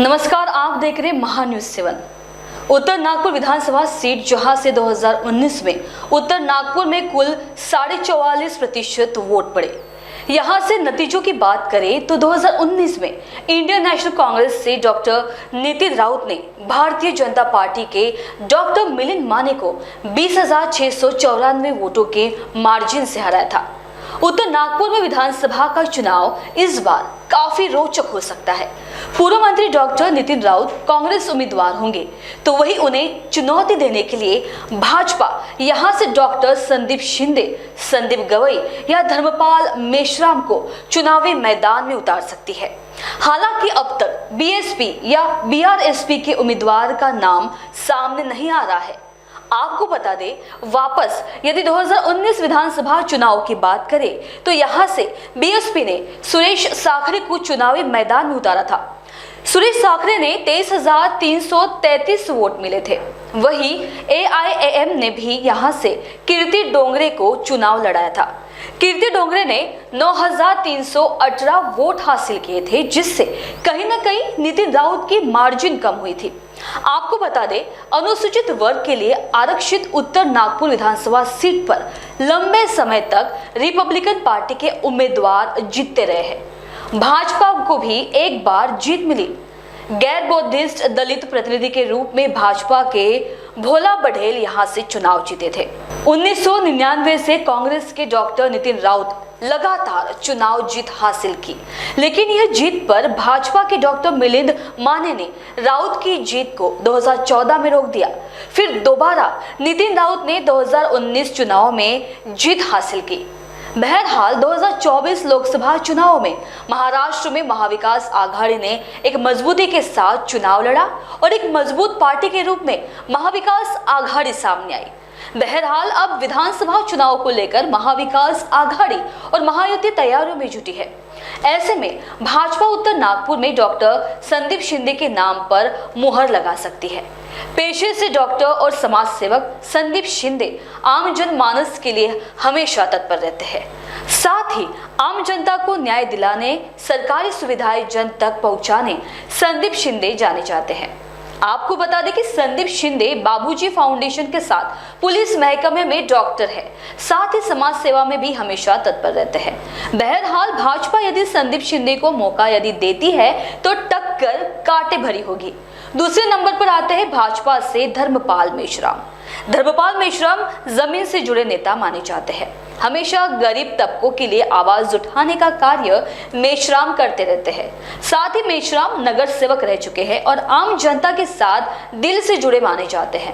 नमस्कार, आप देख रहे हैं महान्यूज 7। उत्तर नागपुर विधानसभा सीट जहां से 2019 में उत्तर नागपुर में कुल 44.5% वोट पड़े। यहां से नतीजों की बात करें तो 2019 में इंडियन नेशनल कांग्रेस से डॉक्टर नितिन राउत ने भारतीय जनता पार्टी के डॉक्टर मिलिंद माने को 20,694 वोटों के मार्जिन से हराया था। उत्तर नागपुर में विधानसभा का चुनाव इस बार काफी रोचक हो सकता है। पूर्व मंत्री डॉक्टर नितिन राउत कांग्रेस उम्मीदवार होंगे, तो वही उन्हें चुनौती देने के लिए भाजपा यहां से डॉक्टर संदीप शिंदे, संदीप गवई या धर्मपाल मेश्राम को चुनावी मैदान में उतार सकती है। हालांकि अब तक बीएसपी या बीआरएसपी के उम्मीदवार का नाम सामने नहीं आ रहा है। आपको बता दें, वापस यदि 2019 विधानसभा चुनाव की बात करें तो यहां से बीएसपी ने सुरेश साखरे को चुनावी मैदान में उतारा था। सुरेश साखरे ने 23,333 वोट मिले थे। वहीं एआईएएम ने भी यहां से कीर्ति डोंगरे को चुनाव लड़ाया था। कीर्ति डोंगरे ने 9,318 वोट हासिल किए थे, जिससे कहीं न कहीं नितिन राउत की मार्जिन कम हुई थी। आपको बता दें, अनुसूचित वर्ग के लिए आरक्षित उत्तर नागपुर विधानसभा सीट पर लंबे समय तक रिपब्लिकन पार्टी के उम्मीदवार जीतते रहे हैं। भाजपा को भी एक बार जीत मिली। गैर बौद्धिस्ट दलित प्रतिनिधि के रूप में भाजपा के भोला बघेल यहां से चुनाव जीते थे। 1999 से कांग्रेस के डॉक्टर नितिन राउत लगातार चुनाव जीत हासिल की, लेकिन यह जीत पर भाजपा के डॉक्टर मिलिंद माने ने राउत की जीत को 2014 में रोक दिया। फिर दोबारा नितिन राउत ने 2019 चुनाव में जीत हासिल की। बहरहाल 2024 लोकसभा चुनाव में महाराष्ट्र में महाविकास आघाड़ी ने एक मजबूती के साथ चुनाव लड़ा और एक मजबूत पार्टी के रूप में महाविकास आघाड़ी सामने आई। बहरहाल अब विधानसभा चुनाव को लेकर महाविकास आघाड़ी और महायुति तैयारियों में जुटी है। ऐसे में भाजपा उत्तर नागपुर में डॉक्टर संदीप शिंदे के नाम पर मुहर लगा सकती है। पेशे से डॉक्टर और समाज सेवक संदीप शिंदे आम जनमानस के लिए हमेशा तत्पर रहते हैं। साथ ही आम जनता को न्याय दिलाने, सरकारी सुविधाएं जन तक पहुंचाने संदीप शिंदे जाने जाते हैं। आपको बता दें कि संदीप शिंदे बाबूजी फाउंडेशन के साथ पुलिस महकमे में डॉक्टर है, साथ ही समाज सेवा में भी हमेशा तत्पर रहते हैं। बहरहाल भाजपा यदि संदीप शिंदे को मौका यदि देती है तो टक्कर कांटे भरी होगी। दूसरे नंबर पर आते हैं भाजपा से धर्मपाल मेश्राम। धर्मपाल मेश्राम जमीन से जुड़े नेता माने जाते हैं। हमेशा गरीब तबकों के लिए आवाज उठाने का कार्य मेश्राम करते रहते हैं। साथ ही मेश्राम नगर सेवक रह चुके हैं और आम जनता के साथ दिल से जुड़े माने जाते हैं।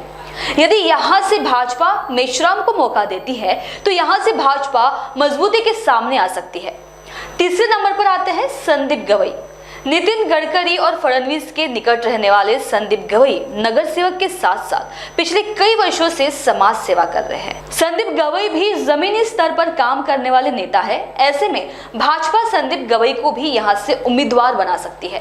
यदि यहां से भाजपा मेश्राम को मौका देती है तो यहां से भाजपा मजबूती के सामने आ सकती है। तीसरे नंबर पर आते हैं संदीप गवई। नितिन गडकरी और फडणवीस के निकट रहने वाले संदीप गवई नगर सेवक के साथ साथ पिछले कई वर्षों से समाज सेवा कर रहे हैं। संदीप गवई भी जमीनी स्तर पर काम करने वाले नेता है। ऐसे में भाजपा संदीप गवई को भी यहां से उम्मीदवार बना सकती है।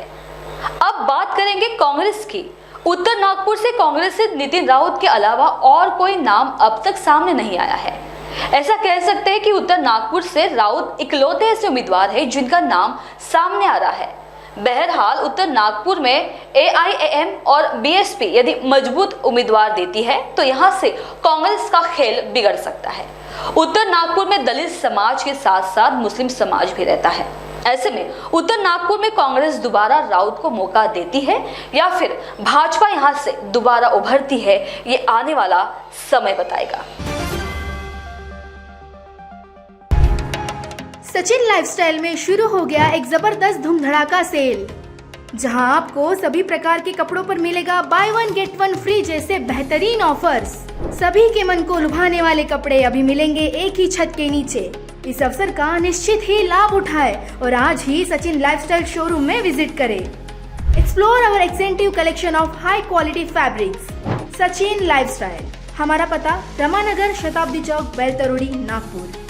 अब बात करेंगे कांग्रेस की। उत्तर नागपुर से कांग्रेस से नितिन राउत के अलावा और कोई नाम अब तक सामने नहीं आया है। ऐसा कह सकते हैं कि उत्तर नागपुर से राउत इकलौते ऐसे उम्मीदवार है जिनका नाम सामने आ रहा है। बहरहाल उत्तर नागपुर में एआईएएम और बीएसपी यदि मजबूत उम्मीदवार देती है तो यहां से कांग्रेस का खेल बिगड़ सकता है। उत्तर नागपुर में दलित समाज के साथ साथ मुस्लिम समाज भी रहता है। ऐसे में उत्तर नागपुर में कांग्रेस दोबारा राउत को मौका देती है या फिर भाजपा यहां से दोबारा उभरती है, ये आने वाला समय बताएगा। सचिन लाइफस्टाइल में शुरू हो गया एक जबरदस्त धूम धड़ाका सेल, जहां आपको सभी प्रकार के कपड़ों पर मिलेगा by one get one free जैसे बेहतरीन ऑफर्स। सभी के मन को लुभाने वाले कपड़े अभी मिलेंगे एक ही छत के नीचे। इस अवसर का निश्चित ही लाभ उठाए और आज ही सचिन लाइफस्टाइल शोरूम में विजिट करें। Explore our extensive collection of high quality fabrics. Sachin lifestyle, हमारा पता रमानगर, शताब्दी चौक, बैल तरोड़ी, नागपुर।